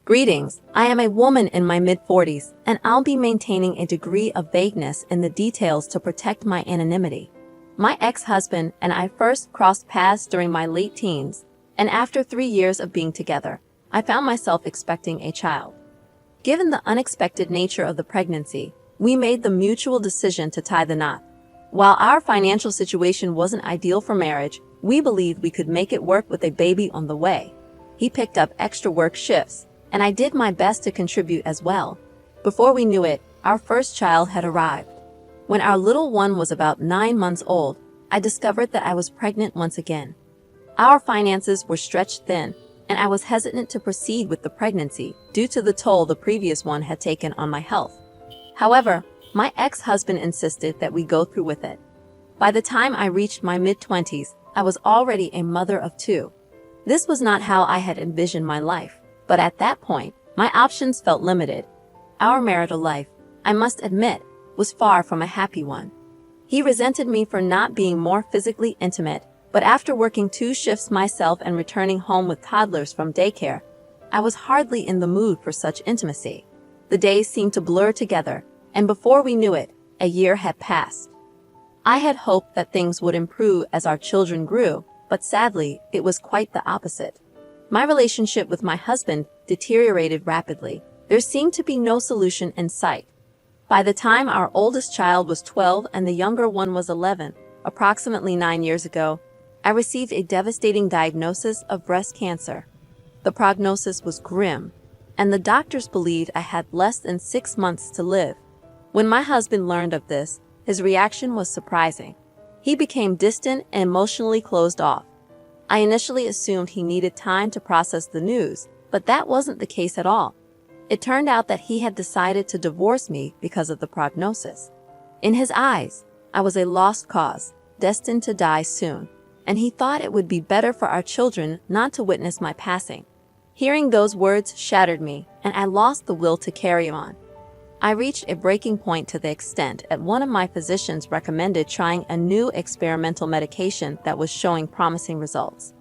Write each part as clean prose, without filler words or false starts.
Greetings, I am a woman in my mid-40s, and I'll be maintaining a degree of vagueness in the details to protect my anonymity. My ex-husband and I first crossed paths during my late teens, and after 3 years of being together, I found myself expecting a child. Given the unexpected nature of the pregnancy, we made the mutual decision to tie the knot. While our financial situation wasn't ideal for marriage, we believed we could make it work with a baby on the way. He picked up extra work shifts, and I did my best to contribute as well. Before we knew it, our first child had arrived. When our little one was about 9 months old, I discovered that I was pregnant once again. Our finances were stretched thin, and I was hesitant to proceed with the pregnancy due to the toll the previous one had taken on my health. However, my ex-husband insisted that we go through with it. By the time I reached my mid-20s, I was already a mother of 2. This was not how I had envisioned my life, but at that point, my options felt limited. Our marital life, I must admit, was far from a happy one. He resented me for not being more physically intimate, but after working 2 shifts myself and returning home with toddlers from daycare, I was hardly in the mood for such intimacy. The days seemed to blur together, and before we knew it, a year had passed. I had hoped that things would improve as our children grew, but sadly, it was quite the opposite. My relationship with my husband deteriorated rapidly. There seemed to be no solution in sight. By the time our oldest child was 12 and the younger one was 11, approximately 9 years ago, I received a devastating diagnosis of breast cancer. The prognosis was grim, and the doctors believed I had less than 6 months to live. When my husband learned of this, his reaction was surprising. He became distant and emotionally closed off. I initially assumed he needed time to process the news, but that wasn't the case at all. It turned out that he had decided to divorce me because of the prognosis. In his eyes, I was a lost cause, destined to die soon, and he thought it would be better for our children not to witness my passing. Hearing those words shattered me, and I lost the will to carry on. I reached a breaking point to the extent that one of my physicians recommended trying a new experimental medication that was showing promising results.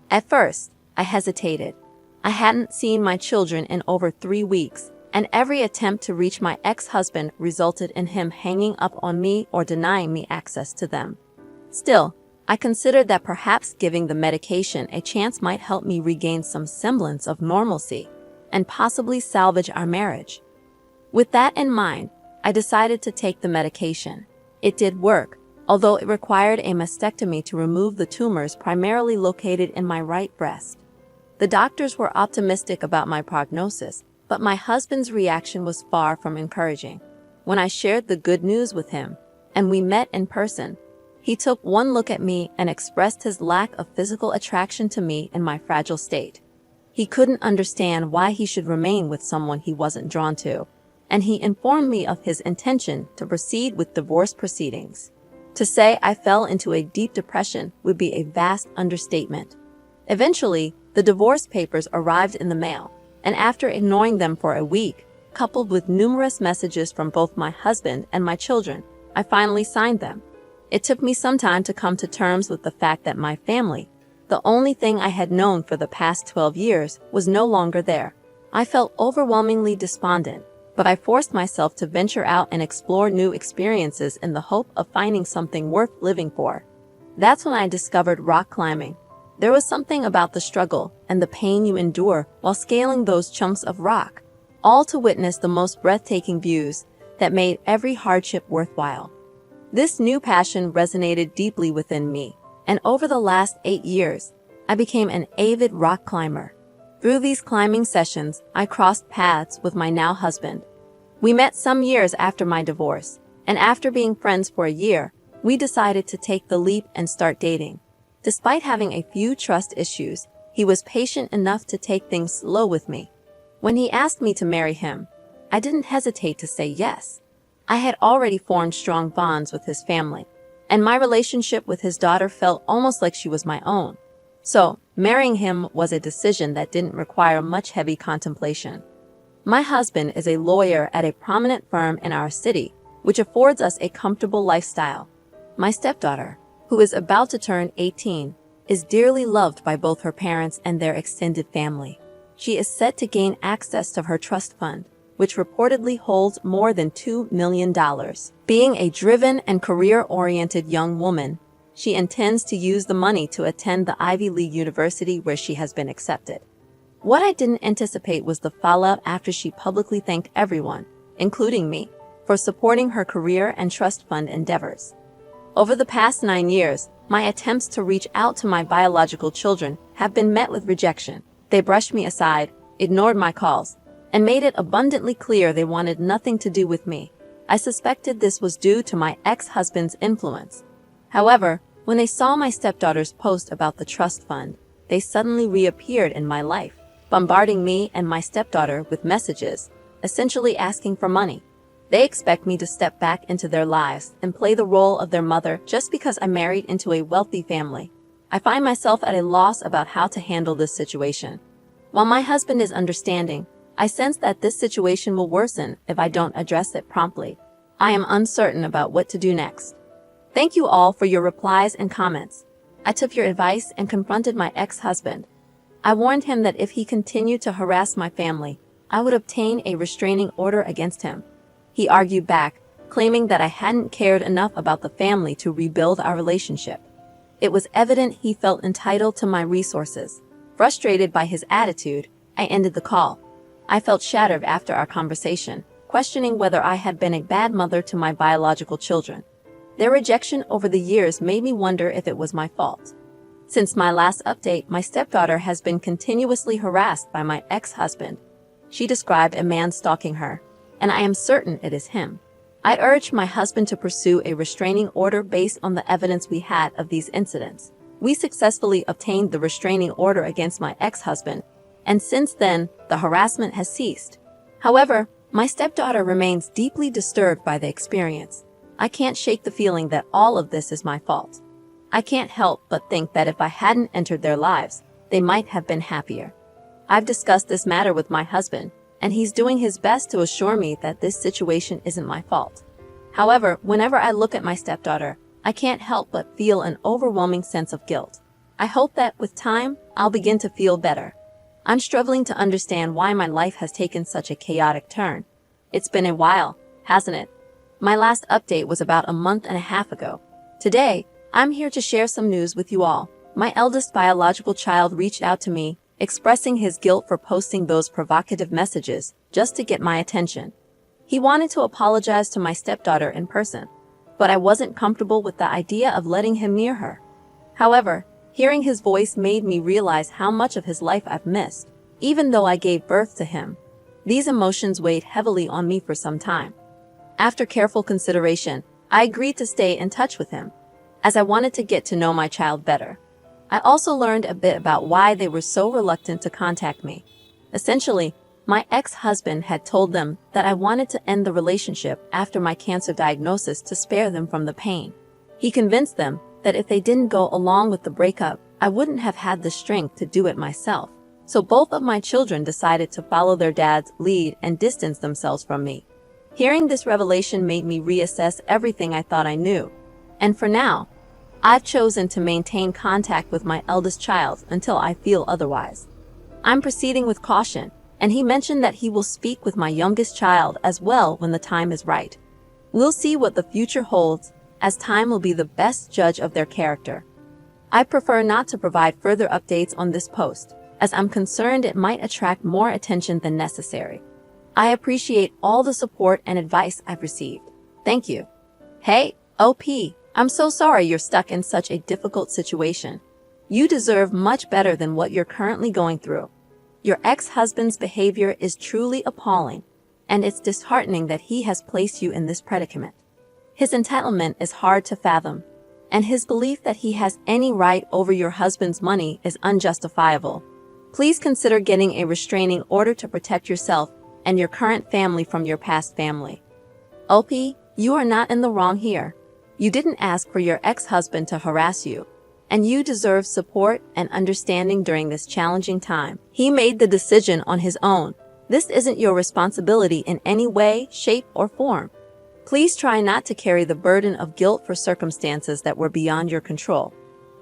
At first, I hesitated. I hadn't seen my children in over 3 weeks, and every attempt to reach my ex-husband resulted in him hanging up on me or denying me access to them. Still, I considered that perhaps giving the medication a chance might help me regain some semblance of normalcy and possibly salvage our marriage. With that in mind, I decided to take the medication. It did work, although it required a mastectomy to remove the tumors primarily located in my right breast. The doctors were optimistic about my prognosis, but my husband's reaction was far from encouraging. When I shared the good news with him, and we met in person, he took one look at me and expressed his lack of physical attraction to me in my fragile state. He couldn't understand why he should remain with someone he wasn't drawn to, and he informed me of his intention to proceed with divorce proceedings. To say I fell into a deep depression would be a vast understatement. Eventually, the divorce papers arrived in the mail, and after ignoring them for a week, coupled with numerous messages from both my husband and my children, I finally signed them. It took me some time to come to terms with the fact that my family, the only thing I had known for the past 12 years, was no longer there. I felt overwhelmingly despondent, but I forced myself to venture out and explore new experiences in the hope of finding something worth living for. That's when I discovered rock climbing. There was something about the struggle and the pain you endure while scaling those chunks of rock, all to witness the most breathtaking views that made every hardship worthwhile. This new passion resonated deeply within me, and over the last 8 years, I became an avid rock climber. Through these climbing sessions, I crossed paths with my now husband. We met some years after my divorce, and after being friends for a year, we decided to take the leap and start dating. Despite having a few trust issues, he was patient enough to take things slow with me. When he asked me to marry him, I didn't hesitate to say yes. I had already formed strong bonds with his family, and my relationship with his daughter felt almost like she was my own. So, marrying him was a decision that didn't require much heavy contemplation. My husband is a lawyer at a prominent firm in our city, which affords us a comfortable lifestyle. My stepdaughter, who is about to turn 18, is dearly loved by both her parents and their extended family. she is set to gain access to her trust fund, which reportedly holds more than $2 million. Being a driven and career-oriented young woman, she intends to use the money to attend the Ivy League university where she has been accepted. What I didn't anticipate was the fallout after she publicly thanked everyone, including me, for supporting her career and trust fund endeavors. Over the past 9 years, my attempts to reach out to my biological children have been met with rejection. They brushed me aside, ignored my calls, and made it abundantly clear they wanted nothing to do with me. I suspected this was due to my ex-husband's influence. However, when they saw my stepdaughter's post about the trust fund, they suddenly reappeared in my life, bombarding me and my stepdaughter with messages, essentially asking for money. They expect me to step back into their lives and play the role of their mother just because I married into a wealthy family. I find myself at a loss about how to handle this situation. While my husband is understanding, I sense that this situation will worsen if I don't address it promptly. I am uncertain about what to do next. Thank you all for your replies and comments. I took your advice and confronted my ex-husband. I warned him that if he continued to harass my family, I would obtain a restraining order against him. He argued back, claiming that I hadn't cared enough about the family to rebuild our relationship. It was evident he felt entitled to my resources. Frustrated by his attitude, I ended the call. I felt shattered after our conversation, questioning whether I had been a bad mother to my biological children. Their rejection over the years made me wonder if it was my fault. Since my last update, my stepdaughter has been continuously harassed by my ex-husband. She described a man stalking her, and I am certain it is him. I urged my husband to pursue a restraining order based on the evidence we had of these incidents. We successfully obtained the restraining order against my ex-husband, and since then, the harassment has ceased. However, my stepdaughter remains deeply disturbed by the experience. I can't shake the feeling that all of this is my fault. I can't help but think that if I hadn't entered their lives, they might have been happier. I've discussed this matter with my husband, and he's doing his best to assure me that this situation isn't my fault. However, whenever I look at my stepdaughter, I can't help but feel an overwhelming sense of guilt. I hope that with time, I'll begin to feel better. I'm struggling to understand why my life has taken such a chaotic turn. It's been a while, hasn't it? My last update was about a month and a half ago. Today, I'm here to share some news with you all. My eldest biological child reached out to me, expressing his guilt for posting those provocative messages just to get my attention. He wanted to apologize to my stepdaughter in person, but I wasn't comfortable with the idea of letting him near her. However, hearing his voice made me realize how much of his life I've missed, even though I gave birth to him. These emotions weighed heavily on me for some time. After careful consideration, I agreed to stay in touch with him, as I wanted to get to know my child better. I also learned a bit about why they were so reluctant to contact me. Essentially, my ex-husband had told them that I wanted to end the relationship after my cancer diagnosis to spare them from the pain. He convinced them that if they didn't go along with the breakup, I wouldn't have had the strength to do it myself. So both of my children decided to follow their dad's lead and distance themselves from me. Hearing this revelation made me reassess everything I thought I knew. And for now, I've chosen to maintain contact with my eldest child until I feel otherwise. I'm proceeding with caution, and he mentioned that he will speak with my youngest child as well when the time is right. We'll see what the future holds, as time will be the best judge of their character. I prefer not to provide further updates on this post, as I'm concerned it might attract more attention than necessary. I appreciate all the support and advice I've received. Thank you. Hey, OP, I'm so sorry you're stuck in such a difficult situation. You deserve much better than what you're currently going through. Your ex-husband's behavior is truly appalling, and it's disheartening that he has placed you in this predicament. His entitlement is hard to fathom, and his belief that he has any right over your husband's money is unjustifiable. Please consider getting a restraining order to protect yourself and your current family from your past family. OP, you are not in the wrong here. You didn't ask for your ex-husband to harass you, and you deserve support and understanding during this challenging time. He made the decision on his own. This isn't your responsibility in any way, shape, or form. Please try not to carry the burden of guilt for circumstances that were beyond your control.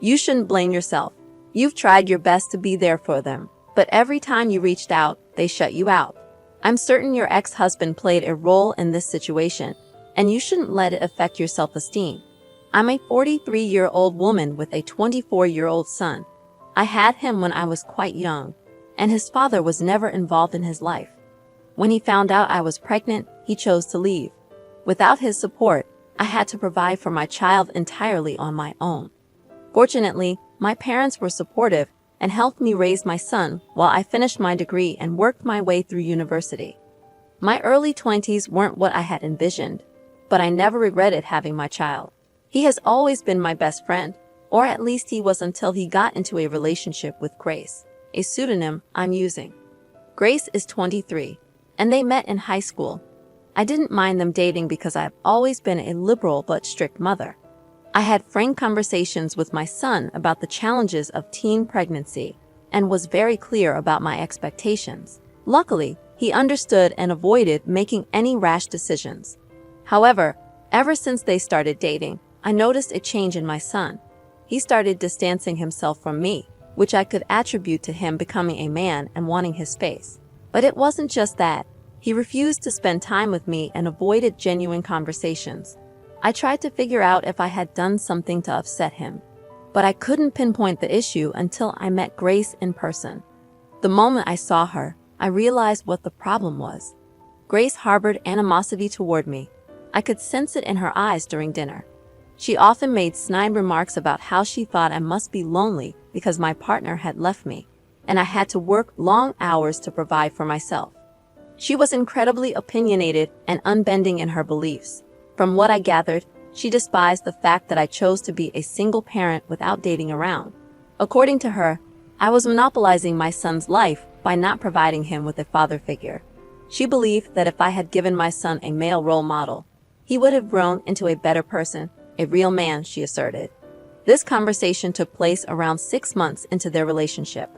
You shouldn't blame yourself. You've tried your best to be there for them. But every time you reached out, they shut you out. I'm certain your ex-husband played a role in this situation, and you shouldn't let it affect your self-esteem. I'm a 43-year-old woman with a 24-year-old son. I had him when I was quite young, and his father was never involved in his life. When he found out I was pregnant, he chose to leave. Without his support, I had to provide for my child entirely on my own. Fortunately, my parents were supportive and helped me raise my son while I finished my degree and worked my way through university. My early 20s weren't what I had envisioned, but I never regretted having my child. He has always been my best friend, or at least he was until he got into a relationship with Grace, a pseudonym I'm using. Grace is 23, and they met in high school. I didn't mind them dating because I've always been a liberal but strict mother. I had frank conversations with my son about the challenges of teen pregnancy and was very clear about my expectations. Luckily, he understood and avoided making any rash decisions. However, ever since they started dating, I noticed a change in my son. He started distancing himself from me, which I could attribute to him becoming a man and wanting his space. But it wasn't just that. He refused to spend time with me and avoided genuine conversations. I tried to figure out if I had done something to upset him, but I couldn't pinpoint the issue until I met Grace in person. The moment I saw her, I realized what the problem was. Grace harbored animosity toward me. I could sense it in her eyes during dinner. She often made snide remarks about how she thought I must be lonely because my partner had left me, and I had to work long hours to provide for myself. She was incredibly opinionated and unbending in her beliefs. From what I gathered, she despised the fact that I chose to be a single parent without dating around. According to her, I was monopolizing my son's life by not providing him with a father figure. She believed that if I had given my son a male role model, he would have grown into a better person, a real man, she asserted. This conversation took place around 6 months into their relationship.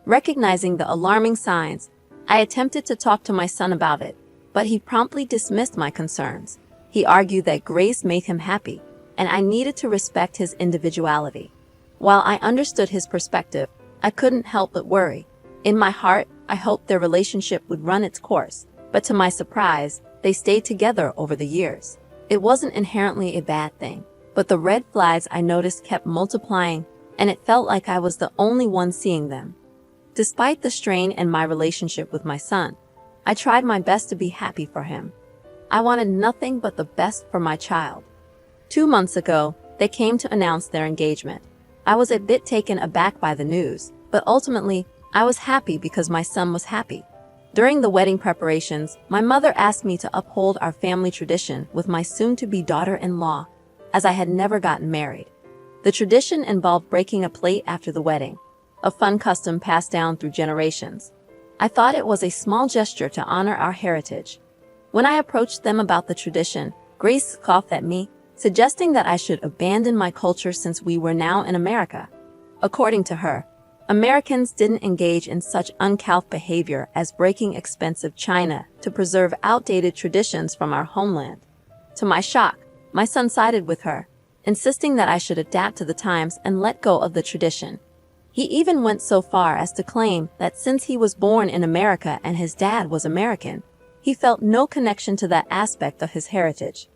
Recognizing the alarming signs, I attempted to talk to my son about it, but he promptly dismissed my concerns. He argued that Grace made him happy, and I needed to respect his individuality. While I understood his perspective, I couldn't help but worry. In my heart, I hoped their relationship would run its course, but to my surprise, they stayed together over the years. It wasn't inherently a bad thing, but the red flags I noticed kept multiplying, and it felt like I was the only one seeing them. Despite the strain in my relationship with my son, I tried my best to be happy for him. I wanted nothing but the best for my child. 2 months ago, they came to announce their engagement. I was a bit taken aback by the news, but ultimately, I was happy because my son was happy. During the wedding preparations, my mother asked me to uphold our family tradition with my soon-to-be daughter-in-law, as I had never gotten married. The tradition involved breaking a plate after the wedding, a fun custom passed down through generations. I thought it was a small gesture to honor our heritage. When I approached them about the tradition, Grace scoffed at me, suggesting that I should abandon my culture since we were now in America. According to her, Americans didn't engage in such uncouth behavior as breaking expensive china to preserve outdated traditions from our homeland. To my shock, my son sided with her, insisting that I should adapt to the times and let go of the tradition. He even went so far as to claim that since he was born in America and his dad was American, he felt no connection to that aspect of his heritage.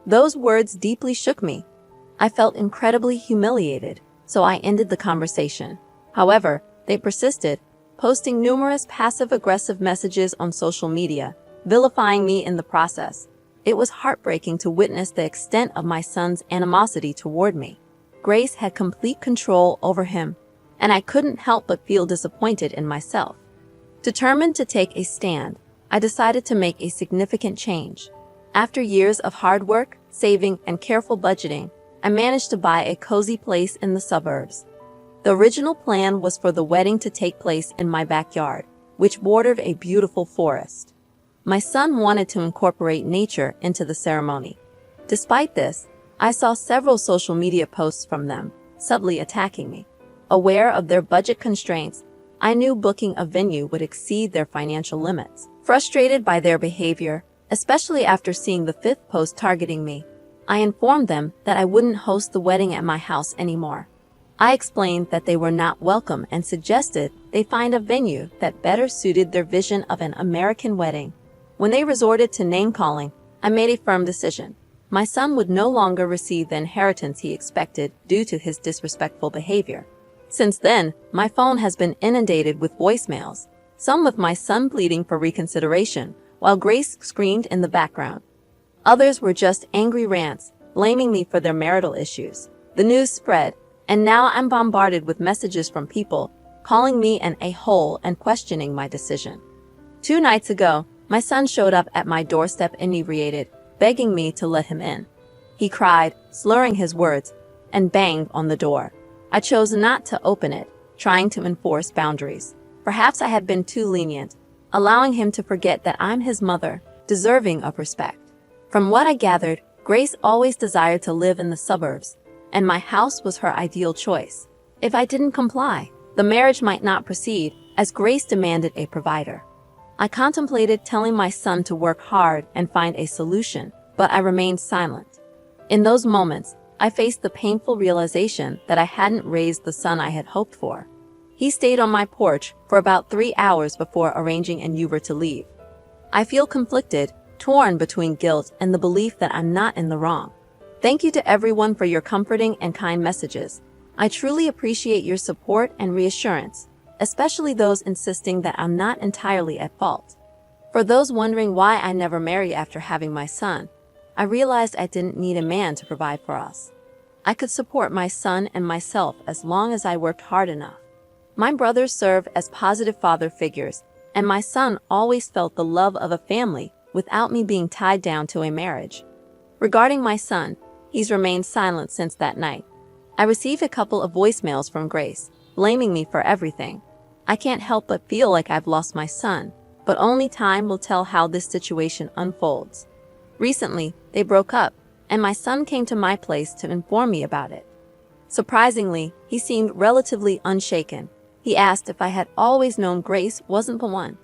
Those words deeply shook me. I felt incredibly humiliated, so I ended the conversation. However, they persisted, posting numerous passive-aggressive messages on social media, vilifying me in the process. It was heartbreaking to witness the extent of my son's animosity toward me. Grace had complete control over him, and I couldn't help but feel disappointed in myself. Determined to take a stand, I decided to make a significant change. After years of hard work, saving, and careful budgeting, I managed to buy a cozy place in the suburbs. The original plan was for the wedding to take place in my backyard, which bordered a beautiful forest. My son wanted to incorporate nature into the ceremony. Despite this, I saw several social media posts from them, subtly attacking me. Aware of their budget constraints, I knew booking a venue would exceed their financial limits. Frustrated by their behavior, especially after seeing the 5th post targeting me, I informed them that I wouldn't host the wedding at my house anymore. I explained that they were not welcome and suggested they find a venue that better suited their vision of an American wedding. When they resorted to name-calling, I made a firm decision. My son would no longer receive the inheritance he expected due to his disrespectful behavior. Since then, my phone has been inundated with voicemails, some with my son pleading for reconsideration, while Grace screamed in the background. Others were just angry rants, blaming me for their marital issues. The news spread, and now I'm bombarded with messages from people calling me an a-hole and questioning my decision. 2 nights ago, my son showed up at my doorstep inebriated, begging me to let him in. He cried, slurring his words, and banged on the door. I chose not to open it, trying to enforce boundaries. Perhaps I had been too lenient, allowing him to forget that I'm his mother, deserving of respect. From what I gathered, Grace always desired to live in the suburbs, and my house was her ideal choice. If I didn't comply, the marriage might not proceed, as Grace demanded a provider. I contemplated telling my son to work hard and find a solution, but I remained silent. In those moments, I faced the painful realization that I hadn't raised the son I had hoped for. He stayed on my porch for about 3 hours before arranging an Uber to leave. I feel conflicted, torn between guilt and the belief that I'm not in the wrong. Thank you to everyone for your comforting and kind messages. I truly appreciate your support and reassurance, especially those insisting that I'm not entirely at fault. For those wondering why I never married after having my son, I realized I didn't need a man to provide for us. I could support my son and myself as long as I worked hard enough. My brothers serve as positive father figures, and my son always felt the love of a family without me being tied down to a marriage. Regarding my son, he's remained silent since that night. I received a couple of voicemails from Grace, blaming me for everything. I can't help but feel like I've lost my son, but only time will tell how this situation unfolds. Recently, they broke up, and my son came to my place to inform me about it. Surprisingly, he seemed relatively unshaken. He asked if I had always known Grace wasn't the one.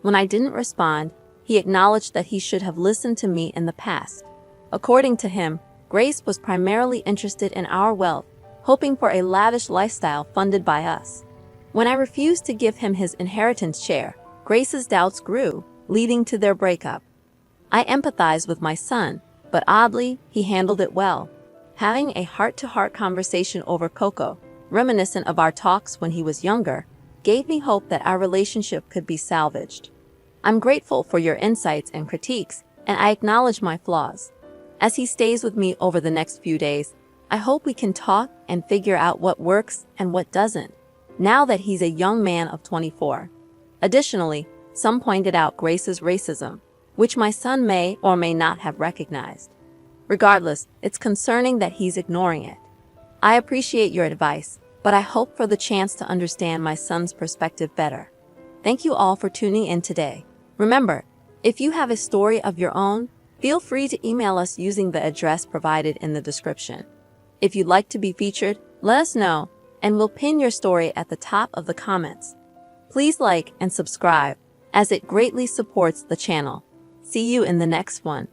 When I didn't respond, he acknowledged that he should have listened to me in the past. According to him, Grace was primarily interested in our wealth, hoping for a lavish lifestyle funded by us. When I refused to give him his inheritance share, Grace's doubts grew, leading to their breakup. I empathized with my son, but oddly, he handled it well. Having a heart-to-heart conversation over cocoa, reminiscent of our talks when he was younger, gave me hope that our relationship could be salvaged. I'm grateful for your insights and critiques, and I acknowledge my flaws. As he stays with me over the next few days, I hope we can talk and figure out what works and what doesn't, now that he's a young man of 24. Additionally, some pointed out Grace's racism, which my son may or may not have recognized. Regardless, it's concerning that he's ignoring it. I appreciate your advice, but I hope for the chance to understand my son's perspective better. Thank you all for tuning in today. Remember, if you have a story of your own, feel free to email us using the address provided in the description. If you'd like to be featured, let us know, and we'll pin your story at the top of the comments. Please like and subscribe, as it greatly supports the channel. See you in the next one.